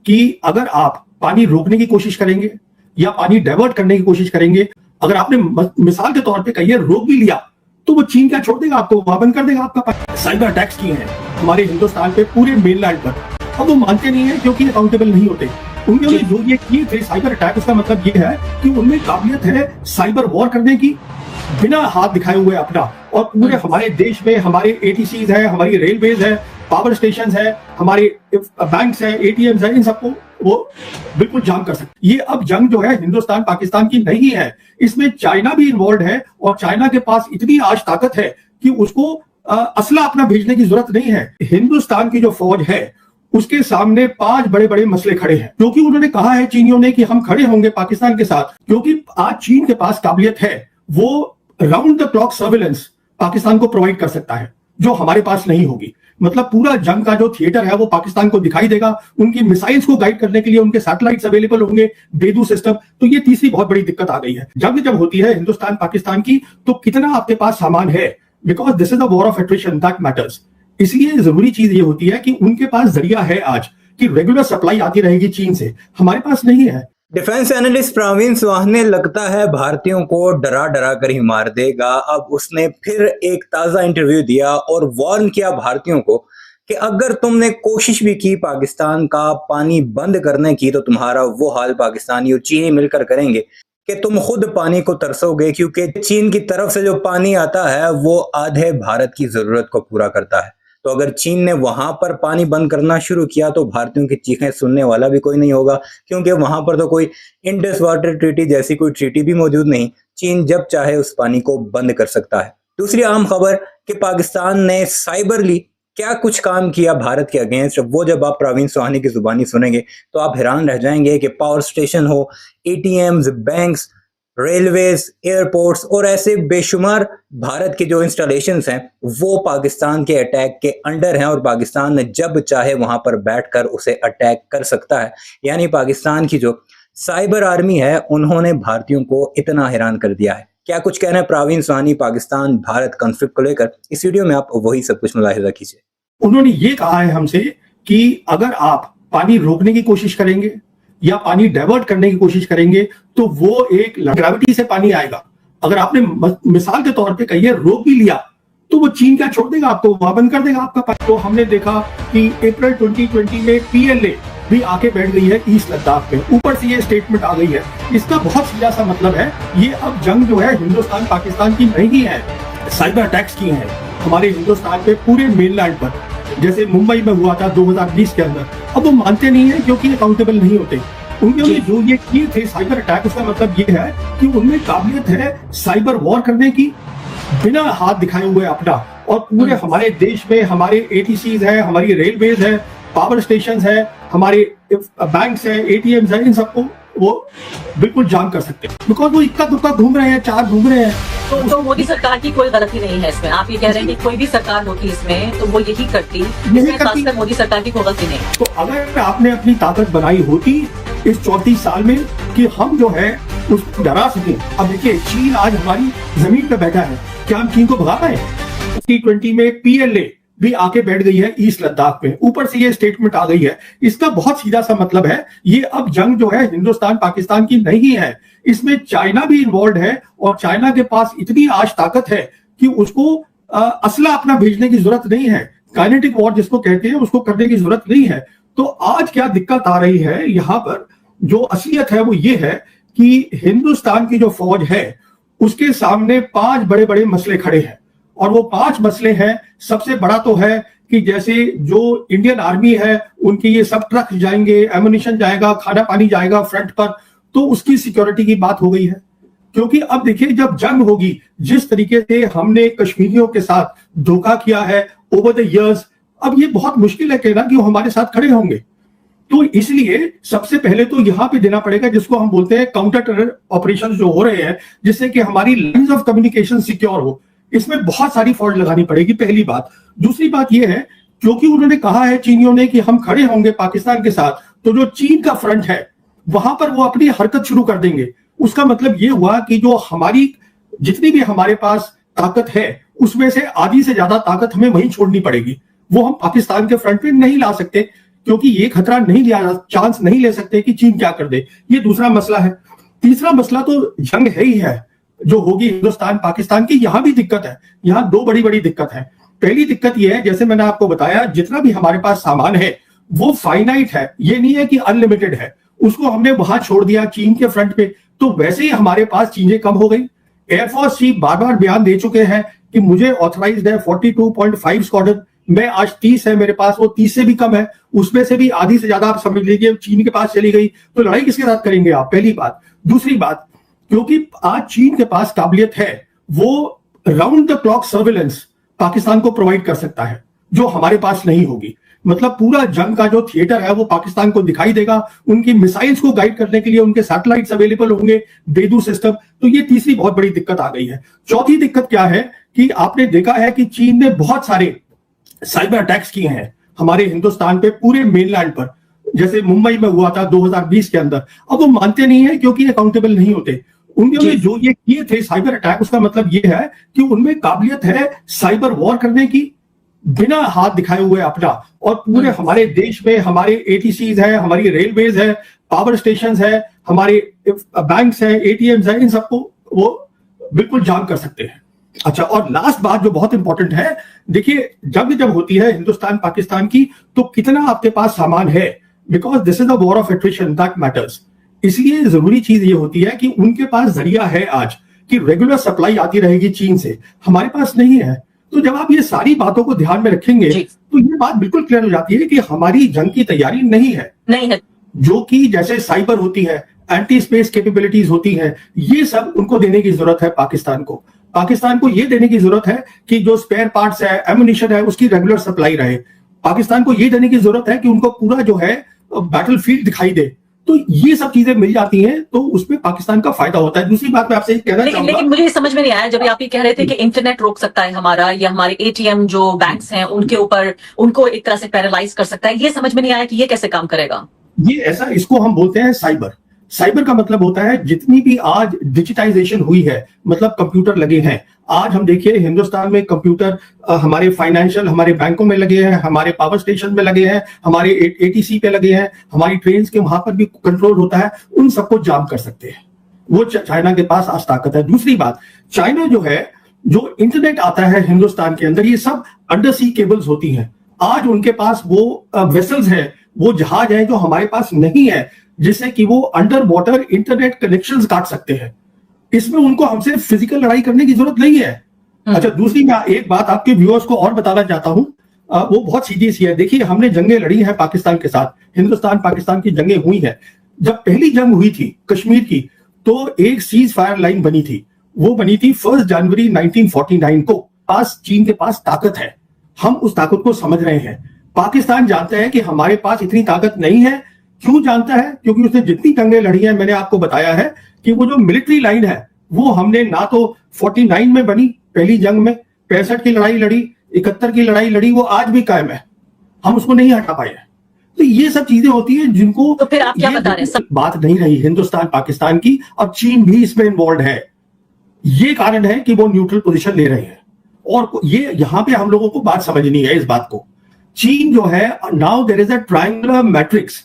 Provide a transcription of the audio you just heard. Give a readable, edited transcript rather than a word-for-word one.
कि अगर आप पानी रोकने की कोशिश करेंगे या पानी डाइवर्ट करने की कोशिश करेंगे, अगर आपने मिसाल के तौर पे कहिए रोक भी लिया, तो वो चीन क्या छोड़ देगा आपको, वहां बंद कर देगा आपका पानी। साइबर अटैक्स किए हैं हमारे हिंदुस्तान पे पूरे मेनलैंड पर, अब वो मानते नहीं है क्योंकि अकाउंटेबल नहीं होते। उन्होंने जो ये किए थे साइबर अटैक, उसका मतलब ये है कि उनमें काबिलियत है साइबर वॉर करने की बिना हाथ दिखाए हुए अपना, और पूरे हमारे देश में हमारे एटीसीज है, हमारी रेलवेज है, पावर स्टेशन है, हमारे बैंक्स है, एटीएम्स है, इन सबको वो बिल्कुल जाम कर सकते। ये अब जंग जो है हिंदुस्तान पाकिस्तान की नहीं है, इसमें चाइना भी इन्वॉल्व है, और चाइना के पास इतनी आज ताकत है कि उसको असला अपना भेजने की जरूरत नहीं है। हिंदुस्तान की जो फौज है उसके सामने 5 बड़े बड़े मसले खड़े हैं, क्योंकि उन्होंने कहा है चीनियों ने कि हम खड़े होंगे पाकिस्तान के साथ, क्योंकि आज चीन के पास काबिलियत है, वो round the clock surveillance Pakistan को प्रोवाइड कर सकता है, जो हमारे पास नहीं होगी। मतलब पूरा जंग का जो थिएटर है वो पाकिस्तान को दिखाई देगा, उनकी मिसाइल्स को गाइड करने के लिए उनके सैटेलाइट्स अवेलेबल होंगे, बेदू सिस्टम। तो ये तीसरी बहुत बड़ी दिक्कत आ गई है। जंग जब होती है हिंदुस्तान पाकिस्तान की, तो कितना आपके पास सामान है, because this is a war of attrition that matters. इसलिए जरूरी चीज ये होती है कि उनके पास जरिया है आज कि रेगुलर सप्लाई आती रहेगी चीन से, हमारे पास नहीं है। डिफेंस एनालिस्ट प्रवीण सुहाने लगता है भारतीयों को डरा डरा कर ही मार देगा। अब उसने फिर एक ताजा इंटरव्यू दिया और वार्न किया भारतीयों को कि अगर तुमने कोशिश भी की पाकिस्तान का पानी बंद करने की, तो तुम्हारा वो हाल पाकिस्तानी और चीनी मिलकर करेंगे कि तुम खुद पानी को तरसोगे, क्योंकि चीन की तरफ से जो पानी आता है वो आधे भारत की जरूरत को पूरा करता है। तो अगर चीन ने वहां पर पानी बंद करना शुरू किया तो भारतीयों की चीखें सुनने वाला भी कोई नहीं होगा, क्योंकि वहां पर तो कोई इंडस वाटर ट्रीटी जैसी कोई ट्रीटी भी मौजूद नहीं। चीन जब चाहे उस पानी को बंद कर सकता है। दूसरी अहम खबर कि पाकिस्तान ने साइबरली क्या कुछ काम किया भारत के अगेंस्ट, वो जब आप प्रवीण सुहानी की जुबानी सुनेंगे तो आप हैरान रह जाएंगे कि पावर स्टेशन हो, एटीएम्स, बैंक्स, रेलवेज, एयरपोर्ट्स और ऐसे बेशुमार भारत के जो इंस्टॉलेशंस हैं वो पाकिस्तान के अटैक के अंडर हैं, और पाकिस्तान जब चाहे वहां पर बैठकर उसे अटैक कर सकता है। यानी पाकिस्तान की जो साइबर आर्मी है उन्होंने भारतीयों को इतना हैरान कर दिया है। क्या कुछ कहना है प्रवीण सुहानी पाकिस्तान भारत कॉन्फ्लिक्ट को लेकर, इस वीडियो में आप वही सब कुछ मुलाहिजा कीजिए। उन्होंने ये कहा है हमसे कि अगर आप पानी रोकने की कोशिश करेंगे या पानी डाइवर्ट करने की कोशिश करेंगे, तो वो एक ग्रेविटी से पानी आएगा। अगर आपने मिसाल के तौर पे कहिए रोक भी लिया, तो वो चीन क्या छोड़ देगा आपको, वहां बंद कर देगा आपका पानी। तो हमने देखा कि अप्रैल 2020 में पीएलए भी आके बैठ गई है ईस्ट लद्दाख में, ऊपर से ये स्टेटमेंट आ गई है। इसका बहुत सीधा सा मतलब है ये अब जंग जो है हिंदुस्तान पाकिस्तान की नहीं है। साइबर अटैक्स किए हैं हमारे हिंदुस्तान पे पूरे मेनलैंड पर, जैसे मुंबई में हुआ था 2020 के अंदर। अब वो मानते नहीं है क्योंकि अकाउंटेबल नहीं होते। उन्होंने जो ये किए थे साइबर अटैक, उसका मतलब ये है कि उनमें काबिलियत है साइबर वॉर करने की बिना हाथ दिखाए हुए अपना, और पूरे हमारे देश में हमारे एटीसीज है, हमारी रेलवेज है, पावर स्टेशन है, हमारे बैंक्स है, एटीएम्स है, इन सबको वो बिल्कुल जाम कर सकते हैं, बिकॉज वो इक्का दुक्का घूम रहे हैं, चार घूम रहे हैं। तो मोदी सरकार की कोई गलती नहीं है इसमें। आप ये कह रहे हैं कि कोई भी सरकार होती इसमें तो वो यही करती, खासकर मोदी सरकार की कोई गलती नहीं। तो अगर आपने अपनी ताकत बनाई होती इस 34 साल में कि हम जो है उसको डरा सके। अब देखिए चीन आज हमारी जमीन पे बैठा है, क्या हम चीन को भगा पाए? T20 में पीएलए भी आके बैठ गई है ईस्ट लद्दाख में, ऊपर से ये स्टेटमेंट आ गई है। इसका बहुत सीधा सा मतलब है ये अब जंग जो है हिंदुस्तान पाकिस्तान की नहीं है, इसमें चाइना भी इन्वॉल्व है, और चाइना के पास इतनी आज ताकत है कि उसको असला अपना भेजने की जरूरत नहीं है। काइनेटिक वॉर जिसको कहते हैं उसको करने की जरूरत नहीं है। तो आज क्या दिक्कत आ रही है यहाँ पर, जो असलियत है वो ये है कि हिंदुस्तान की जो फौज है उसके सामने 5 बड़े बड़े मसले खड़े हैं, और वो 5 मसले हैं। सबसे बड़ा तो है कि जैसे जो इंडियन आर्मी है उनके ये सब ट्रक जाएंगे, एमुनिशन जाएगा, खाना पानी जाएगा फ्रंट पर, तो उसकी सिक्योरिटी की बात हो गई है। क्योंकि अब देखिए जब जंग होगी, जिस तरीके से हमने कश्मीरियों के साथ धोखा किया है ओवर द इयर्स, अब ये बहुत मुश्किल है कहना कि वो हमारे साथ खड़े होंगे। तो इसलिए सबसे पहले तो यहां पे देना पड़ेगा जिसको हम बोलते हैं काउंटर टेरर ऑपरेशन जो हो रहे हैं, जिससे कि हमारी लाइंस ऑफ कम्युनिकेशन सिक्योर हो। इसमें बहुत सारी फौज लगानी पड़ेगी, पहली बात। दूसरी बात यह है क्योंकि उन्होंने कहा है चीनियों ने कि हम खड़े होंगे पाकिस्तान के साथ, तो जो चीन का फ्रंट है वहां पर वो अपनी हरकत शुरू कर देंगे। उसका मतलब ये हुआ कि जो हमारी जितनी भी हमारे पास ताकत है उसमें से आधी से ज्यादा ताकत हमें वहीं छोड़नी पड़ेगी, वो हम पाकिस्तान के फ्रंट पे नहीं ला सकते। क्योंकि ये खतरा नहीं लिया, चांस नहीं ले सकते कि चीन क्या कर दे। ये दूसरा मसला है। तीसरा मसला तो जंग है ही है जो होगी हिंदुस्तान पाकिस्तान की। यहां भी दिक्कत है, यहां दो बड़ी बड़ी दिक्कत है। पहली दिक्कत यह है, जैसे मैंने आपको बताया, जितना भी हमारे पास सामान है वो फाइनाइट है, ये नहीं है कि अनलिमिटेड है। उसको हमने वहां छोड़ दिया चीन के फ्रंट पे, तो वैसे ही हमारे पास चीजें कम हो गई। एयरफोर्स चीफ बार बार बयान दे चुके हैं कि मुझे ऑथराइज्ड है 42.5 स्क्वाड्रन, मैं आज 30 है मेरे पास, वो 30 से भी कम है, उसमें से भी आधी से ज्यादा आप समझ लीजिए चीन के पास चली गई, तो लड़ाई किसके साथ करेंगे आप? पहली बात। दूसरी बात, क्योंकि आज चीन के पास काबिलियत है, वो round the clock surveillance Pakistan को प्रोवाइड कर सकता है, जो हमारे पास नहीं होगी। मतलब पूरा जंग का जो थिएटर है वो पाकिस्तान को दिखाई देगा, उनकी मिसाइल्स को गाइड करने के लिए उनके सैटेलाइट्स अवेलेबल होंगे, बेदू सिस्टम। तो ये तीसरी बहुत बड़ी दिक्कत आ गई है। चौथी दिक्कत क्या है कि आपने देखा है कि चीन ने बहुत सारे साइबर अटैक्स किए हैं हमारे हिंदुस्तान पे, पूरे मेनलैंड पर, जैसे मुंबई में हुआ था 2020 के अंदर। अब वो मानते नहीं है क्योंकि अकाउंटेबल नहीं होते। उन्होंने जो ये किए थे साइबर अटैक, उसका मतलब ये है कि उनमें काबिलियत है साइबर वॉर करने की, बिना हाथ दिखाए हुए अपना। और पूरे हमारे देश में हमारे एटीसीज है, हमारी रेलवेज है, पावर स्टेशंस है, हमारे बैंक्स है, एटीएम्स है, इन सबको वो बिल्कुल जाम कर सकते हैं। अच्छा, और लास्ट बात जो बहुत इंपॉर्टेंट है, देखिए जंग जब होती है हिंदुस्तान पाकिस्तान की, तो कितना आपके पास सामान है, because this is a war of attrition that matters. इसलिए जरूरी चीज ये होती है कि उनके पास जरिया है आज कि रेगुलर सप्लाई आती रहेगी चीन से, हमारे पास नहीं है। तो जब आप ये सारी बातों को ध्यान में रखेंगे तो ये बात बिल्कुल क्लियर हो जाती है कि हमारी जंग की तैयारी नहीं है, जो कि जैसे साइबर होती है, एंटी स्पेस कैपेबिलिटीज होती है, ये सब उनको देने की जरूरत है पाकिस्तान को। पाकिस्तान को ये देने की जरूरत है कि जो स्पेयर पार्ट्स है, एमुनिशन है, उसकी रेगुलर सप्लाई रहे। पाकिस्तान को ये देने की जरूरत है कि उनको पूरा जो है बैटलफील्ड दिखाई दे। तो ये सब चीजें मिल जाती हैं तो उसमें पाकिस्तान का फायदा होता है। दूसरी बात मैं आपसे कहना चाहूंगा, लेकिन मुझे समझ में नहीं आया जब आप ये कह रहे थे कि इंटरनेट रोक सकता है हमारा, या हमारे एटीएम जो बैंक्स हैं उनके ऊपर उनको एक तरह से पैरालाइज कर सकता है, ये समझ में नहीं आया कि ये कैसे काम करेगा। ये ऐसा, इसको हम बोलते हैं साइबर। साइबर का मतलब होता है जितनी भी आज डिजिटाइजेशन हुई है, मतलब कंप्यूटर लगे हैं। आज हम देखिए हिंदुस्तान में कंप्यूटर हमारे फाइनेंशियल, हमारे बैंकों में लगे हैं, हमारे पावर स्टेशन में लगे हैं, हमारे एटीसी पे लगे हैं, हमारी ट्रेन के वहां पर भी कंट्रोल होता है। उन सबको जाम कर सकते हैं, वो चाइना के पास आज ताकत है। दूसरी बात, चाइना जो है, जो इंटरनेट आता है हिंदुस्तान के अंदर, ये सब अंडर सी केबल्स होती हैं। आज उनके पास वो वेसल्स है, वो जहाज है जो हमारे पास नहीं है, जिससे कि वो अंडर वाटर इंटरनेट कनेक्शंस काट सकते हैं। इसमें उनको हमसे फिजिकल लड़ाई करने की जरूरत नहीं है। अच्छा, दूसरी मैं एक बात आपके व्यूअर्स को और बताना चाहता हूं, वो बहुत सीधी सी है। देखिए, हमने जंगें लड़ी हैं पाकिस्तान के साथ, हिंदुस्तान पाकिस्तान की जंगें हुई हैं। जब पहली जंग हुई थी कश्मीर की, तो एक सीज फायर लाइन बनी थी, वो बनी थी 1 जनवरी 1949 को। पास चीन के पास ताकत है, हम उस ताकत को समझ रहे हैं। पाकिस्तान जानता है कि हमारे पास इतनी ताकत नहीं है। क्यों जानता है? क्योंकि उसने जितनी जंगें लड़ी हैं, मैंने आपको बताया है कि वो जो मिलिट्री लाइन है वो हमने ना तो 49 में बनी पहली जंग में, 65 की लड़ाई लड़ी, 71 की लड़ाई लड़ी, वो आज भी कायम है, हम उसको नहीं हटा पाए हैं। तो ये सब चीजें होती हैं जिनको, तो फिर आप क्या बता रहे हैं? बात नहीं रही हिंदुस्तान पाकिस्तान की, अब चीन भी इसमें इन्वॉल्व है। ये कारण है कि वो न्यूट्रल पोजीशन ले रहे हैं। और ये यहां पे हम लोगों को बात समझनी है इस बात को। चीन जो है, now there is a triangular matrix